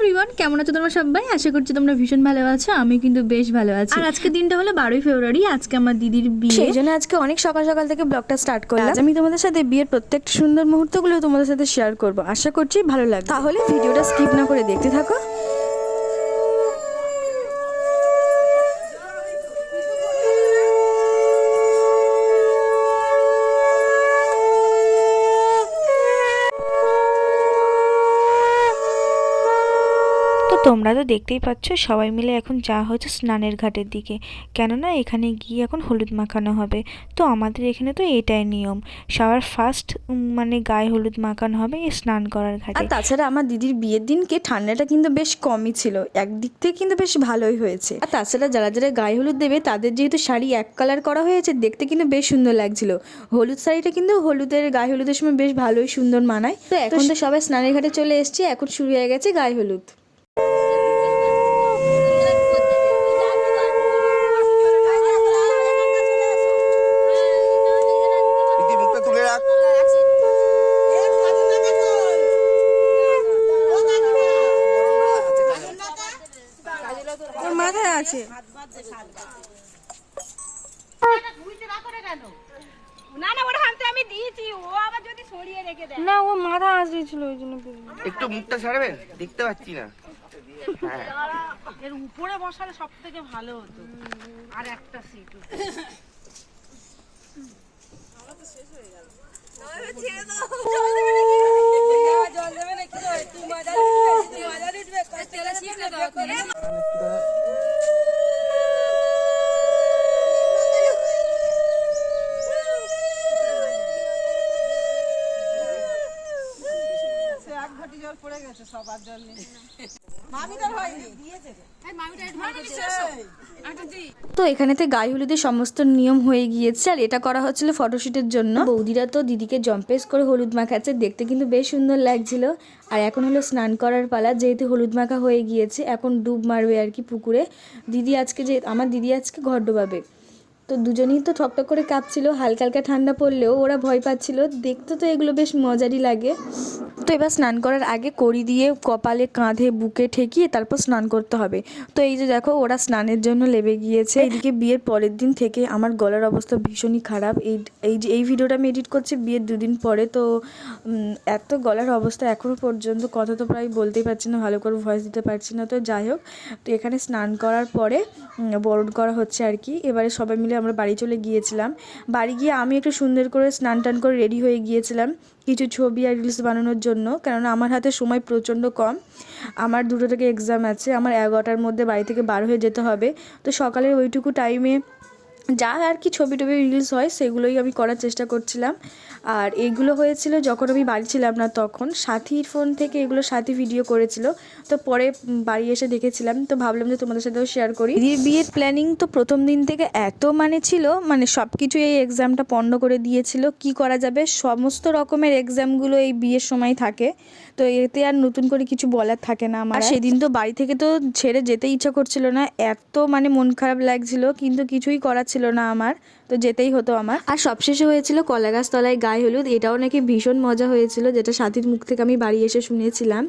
Everyone, কেমন আছো তোমরা সবাই? আশা করছি তোমরা ভীষণ ভালো আছো। আমি কিন্তু বেশ ভালো আছি। আর আজকে দিনটা হলো 12ই ফেব্রুয়ারি। আজকে আমার দিদির বিয়ে, সেই জন্য আজকে অনেক সকাল সকাল থেকে ব্লগটা স্টার্ট করলাম। আজ আমি তোমাদের সাথে বিয়ের প্রত্যেকটা সুন্দর মুহূর্তগুলো তোমাদের সাথে শেয়ার করব। আশা করছি ভালো লাগবে। তাহলে ভিডিওটা স্কিপ না করে দেখতে থাকো। তো তোমরা তো দেখতেই পাচ্ছ সবাই মিলে এখন যাওয়া হচ্ছে স্নানের ঘাটের দিকে, কেননা এখানে গিয়ে এখন হলুদ মাখানো হবে। তো আমাদের এখানে তো এটাই নিয়ম, সবার ফার্স্ট মানে গায়ে হলুদ মাখানো হবে এই স্নান করার ঘাটে। আর তাছাড়া আমার দিদির বিয়ের দিনকে ঠান্ডাটা কিন্তু বেশ কমই ছিল, একদিক থেকে কিন্তু বেশ ভালোই হয়েছে। আর তাছাড়া যারা যারা গায়ে হলুদ দেবে তাদের যেহেতু শাড়ি এক কালার করা হয়েছে, দেখতে কিন্তু বেশ সুন্দর লাগছিল। হলুদ শাড়িটা কিন্তু হলুদের গায়ে হলুদের সময় বেশ ভালোই সুন্দর মানায়। তো এখন তো সবাই স্নানের ঘাটে চলে এসছে, এখন শুরু হয়ে গেছে গায়ে হলুদ। মাথায় আছে না, ও মাথা আসছিল ওই জন্য। একটু মুখটা ছাড়বেন, দেখতে পাচ্ছি না। এর উপরে বসালে সব থেকে ভালো হতো। আর একটা সিট পড়ে গেছে সবার জন্য। তো এখানেতে গায়ে হলুদের সমস্ত নিয়ম হয়ে গিয়েছে, আর এটা করা হচ্ছিল ফটোশুটের জন্য। বৌদিরা তো দিদিকে জম্পেস করে হলুদ মাখাচ্ছে, দেখতে কিন্তু বেশ সুন্দর লাগছিল। আর এখন হলো স্নান করার পালা, যেহেতু হলুদ মাখা হয়ে গিয়েছে এখন ডুব মারবে আর কি পুকুরে। আমার দিদি আজকে ঘর ডোবাবে। তো দুজনেই তো ঠকঠক করে কাঁপছিল, হালকা হালকা ঠান্ডা পড়লেও ওরা ভয় পাচ্ছিল। দেখতে তো এগুলো বেশ মজারই লাগে। তো এবার স্নান করার আগে কড়ি দিয়ে কপালে, কাঁধে, বুকে ঠেকিয়ে তারপর স্নান করতে হবে। তো এই যে দেখো ওরা স্নানের জন্য লেবে গিয়েছে। এইদিকে বিয়ের পরের দিন থেকে আমার গলার অবস্থা ভীষণই খারাপ। এই ভিডিওটা আমি এডিট করছি বিয়ের 2 দিন পরে। তো এত গলার অবস্থা এখনও পর্যন্ত, কথা তো প্রায় বলতেই পারছি না, ভালো করে ভয়েস দিতে পারছি না। তো যাই হোক, তো এখানে স্নান করার পরে বরণ করা হচ্ছে আর কি। এবারে সবাই মিলে আমরা বাড়ি চলে গিয়েছিলাম। বাড়ি গিয়ে আমি একটু সুন্দর করে স্নান টান করে রেডি হয়ে গিয়েছিলাম কিছু ছবি আর রিলস বানানোর জন্য, কেননা আমার হাতে সময় প্রচণ্ড কম। আমার 2টো থেকে এক্সাম আছে, আমার 11টার মধ্যে বাড়ি থেকে বার হয়ে যেতে হবে। তো সকালের ওইটুকু টাইমে যা আর কি ছবি টবি রিলস হয় সেগুলোই আমি করার চেষ্টা করছিলাম। আর এইগুলো হয়েছিল যখন আমি বাড়ি ছিলাম না, তখন সাথীর ফোন থেকে এগুলো সাথী ভিডিও করেছিল। তো পরে বাড়ি এসে দেখেছিলাম, তো ভাবলাম যে তোমাদের সাথেও শেয়ার করি। বিয়ের প্ল্যানিং তো প্রথম দিন থেকে এত ছিল, সব কিছু এই এক্সামটা পণ্ড করে দিয়েছিল। কি করা যাবে, সমস্ত রকমের এক্সামগুলো এই বিয়ের সময় থাকে, তো এতে আর নতুন করে কিছু বলার থাকে না আমার। সেদিন তো বাড়ি থেকে তো ছেড়ে যেতে ইচ্ছা করছিল না, এত মন খারাপ লাগছিল, কিন্তু কিছুই করার ছিল না আমার, তো যেতেই হতো আমার। আর সবশেষে হয়েছিল কলাগাছ তলায় গায়ে হলুদ, এটাও নাকি ভীষণ মজা হয়েছিল, যেটা সাথীর মুখ থেকে আমি বাড়ি এসে শুনেছিলাম।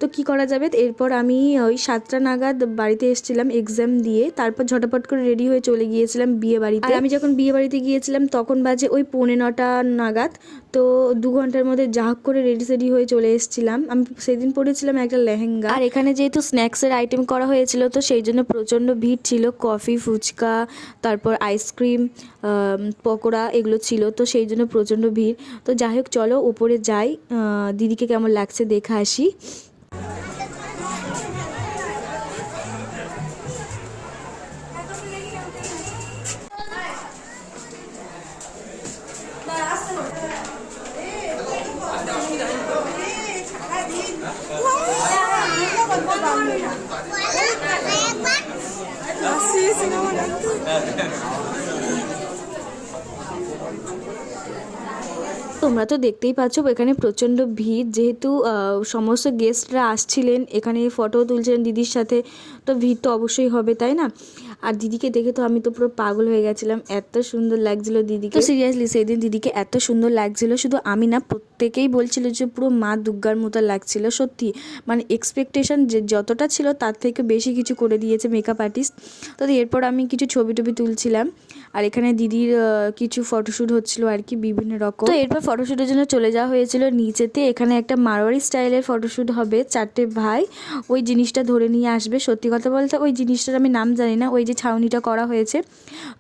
তো কি করা যাবে, এরপর আমি ওই 7টা নাগাদ বাড়িতে এসেছিলাম এক্সাম দিয়ে, তারপর ঝটাপট করে রেডি হয়ে চলে গিয়েছিলাম বিয়ে বাড়িতে। আর আমি যখন বিয়ে বাড়িতে গিয়েছিলাম তখন বাজে ওই 9:45 নাগাদ। তো 2 ঘন্টার মধ্যে যা হোক করে রেডি সেডি হয়ে চলে এসেছিলাম। আমি সেদিন পরেছিলাম একটা লেহেঙ্গা। আর এখানে যেহেতু স্ন্যাক্সের আইটেম করা হয়েছিল, তো সেই জন্য প্রচণ্ড ভিড় ছিল। কফি, ফুচকা, তারপর আইসক্রিম, পকোড়া এগুলো ছিল, তো সেই জন্য প্রচণ্ড ভিড়। তো যাই হোক, চলো ওপরে যাই, দিদিকে কেমন লাগছে দেখে আসি। তোমরা তো দেখতেই পাচ্ছ এখানে প্রচণ্ড ভিড়, যেহেতু সমস্ত গেস্টরা আসছিলেন এখানে ফটো তুলছিলেন দিদির সাথে, তো ভিড় তো অবশ্যই হবে, তাই না? আর দিদিকে দেখে তো আমি তো পুরো পাগল হয়ে গেছিলাম, এত সুন্দর লাগছিল দিদিকে। তো সিরিয়াসলি সেদিন দিদিকে এত সুন্দর লাগছিল, শুধু আমি না প্রত্যেকেই বলছিল যে পুরো মা দুর্গার মতো লাগছিল। সত্যি মানে এক্সপেকটেশন যে যতটা ছিল তার থেকে বেশি কিছু করে দিয়েছে মেকআপ আর্টিস্ট। তো এরপর আমি কিছু ছবি টবি তুলছিলাম, আর এখানে দিদির কিছু ফটোশ্যুট হচ্ছিল আর কি বিভিন্ন রকম। তো এরপর ফটোশ্যুটের জন্য চলে যাওয়া হয়েছিল নিচেতে। এখানে একটা মারোয়ারি স্টাইলের ফটোশ্যুট হবে, 4টে ভাই ওই জিনিসটা ধরে নিয়ে আসবে। সত্যি কথা বলতে ওই জিনিসটার আমি নাম জানি না, ওই যে ছাউনিটা করা হয়েছে,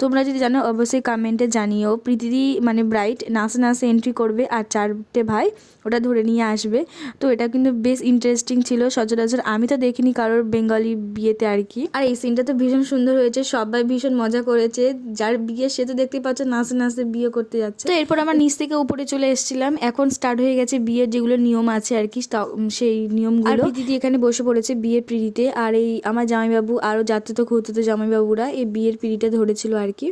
তোমরা যদি জানো অবশ্যই কমেন্টে জানিও। প্রীতিদি মানে ব্রাইট নাচে নাচে এন্ট্রি করবে আর 4টে ভাই ওটা ধরে নিয়ে আসবে। তো এটা কিন্তু বেশ ইন্টারেস্টিং ছিল, সচরাচর আমি তো দেখিনি কারোর বেঙ্গলি বিয়েতে আর কি। আর এই সিনটা তো ভীষণ সুন্দর হয়েছে, সবাই ভীষণ মজা করেছে। যার বিয়ে সে তো দেখতে পাচ্ছ নাচে নাচে বিয়ে করতে যাচ্ছে। তো এরপর আমার নিচ থেকে উপরে চলে এসেছিলাম। এখন স্টার্ট হয়ে গেছে বিয়ের যেগুলো নিয়ম আছে আর কি, সেই নিয়মগুলো। দিদি এখানে বসে পড়েছে বিয়ের পিঁড়িতে, আর এই আমার জামাইবাবু আরও যাত্রীত খুঁজতে জামাইবাবুরা এই বিয়ের পিঁড়িটা ধরেছিল আর কি।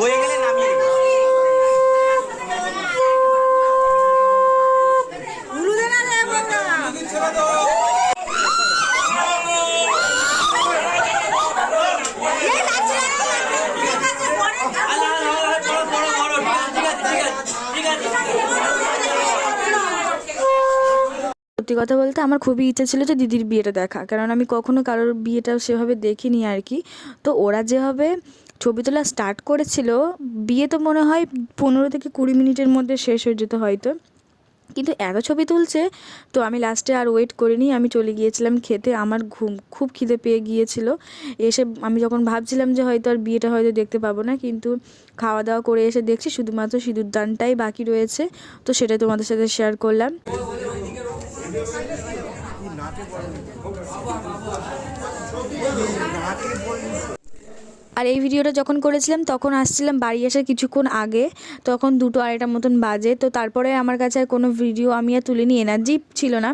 হয়ে গেলে নামিয়ে দেবো। সত্যি কথা বলতে আমার খুবই ইচ্ছা ছিল যে দিদির বিয়েটা দেখা, কারণ আমি কখনো কারোর বিয়েটা সেভাবে দেখিনি আর কি। তো ওরা যেভাবে ছবি তোলা স্টার্ট করেছিল, বিয়ে তো মনে হয় 15 থেকে 20 মিনিটের মধ্যে শেষ হয়ে যেত হয়তো, কিন্তু এত ছবি তুলছে। তো আমি লাস্টে আর ওয়েট করিনি, আমি চলে গিয়েছিলাম খেতে। আমার খুব খিদে পেয়ে গিয়েছিল। এসে আমি যখন ভাবছিলাম যে হয়তো আর বিয়েটা হয়তো দেখতে পাবো না, কিন্তু খাওয়া দাওয়া করে এসে দেখছি শুধুমাত্র সিঁদুর দানটাই বাকি রয়েছে। তো সেটাই তোমাদের সাথে শেয়ার করলাম। আর এই ভিডিওটা যখন করেছিলাম তখন আসছিলাম বাড়ি আসার কিছুক্ষণ আগে, তখন 2-2:30 মতন বাজে। তো তারপরে আমার কাছে আর কোনো ভিডিও আমি আর তুলিনি, এনার্জি ছিল না।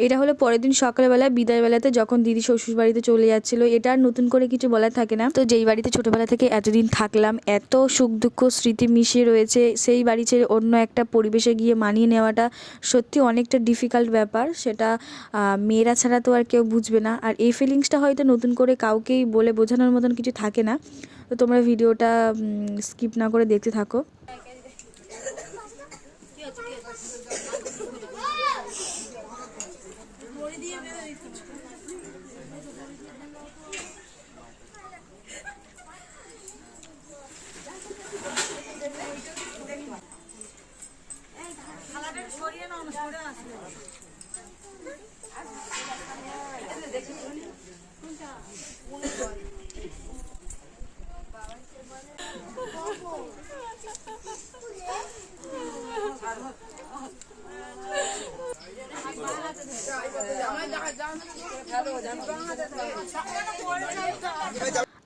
এটা হলো পরের দিন সকালবেলা বিদায়বেলাতে যখন দিদি শ্বশুর বাড়িতে চলে যাচ্ছিলো। এটা আর নতুন করে কিছু বলার থাকে না। তো যেই বাড়িতে ছোটোবেলা থেকে এতদিন থাকলাম, এত সুখ দুঃখ স্মৃতি মিশিয়ে রয়েছে, সেই বাড়ি ছেড়ে অন্য একটা পরিবেশে গিয়ে মানিয়ে নেওয়াটা সত্যি অনেকটা ডিফিকাল্ট ব্যাপার। সেটা মেয়েরা ছাড়া তো আর কেউ বুঝবে না। আর এই ফিলিংসটা হয়তো নতুন করে কাউকেই বলে বোঝানোর মতন কিছু থাকে না। তো তোমরা ভিডিওটা স্কিপ না করে দেখতে থাকো।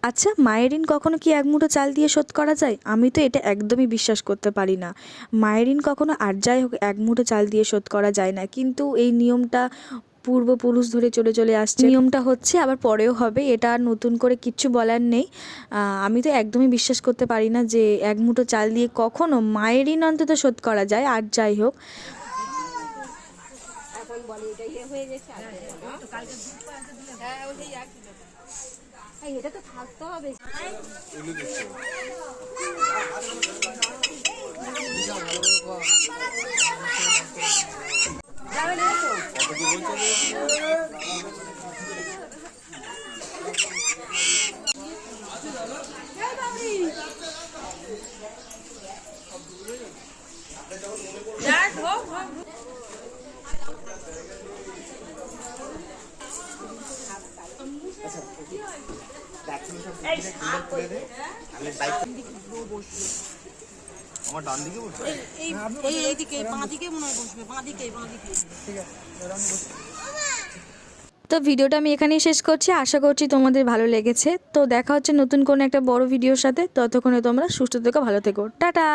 আচ্ছা, মায়ের ঋণ কখনো কি এক মুঠো চাল দিয়ে শোধ করা যায়? আমি তো এটা একদমই বিশ্বাস করতে পারি না। মায়ের ঋণ কখনো আর যাই হোক এক মুঠো চাল দিয়ে শোধ করা যায় না, কিন্তু এই নিয়মটা পূর্বপুরুষ ধরে চলে আসছে, নিয়মটা হচ্ছে আবার পরেও হবে, এটা আর নতুন করে কিচ্ছু বলার নেই। আমি তো একদমই বিশ্বাস করতে পারি না যে এক মুঠো চাল দিয়ে কখনো মায়ের ঋণ অন্তত শোধ করা যায়। আর যাই হোক, এটা তো থাকতে হবে। আমার ডান দিকে বসে এইদিকে বাঁ দিকে মনে হয় বসবে, বাঁ দিকে। তো ভিডিওটা আমি এখানেই শেষ করছি, আশা করছি তোমাদের ভালো লেগেছে। তো দেখা হচ্ছে নতুন কোনো একটা বড় ভিডিওর সাথে, ততক্ষণে তোমরা সুস্থ থেকো, ভালো থেকো, টাটা।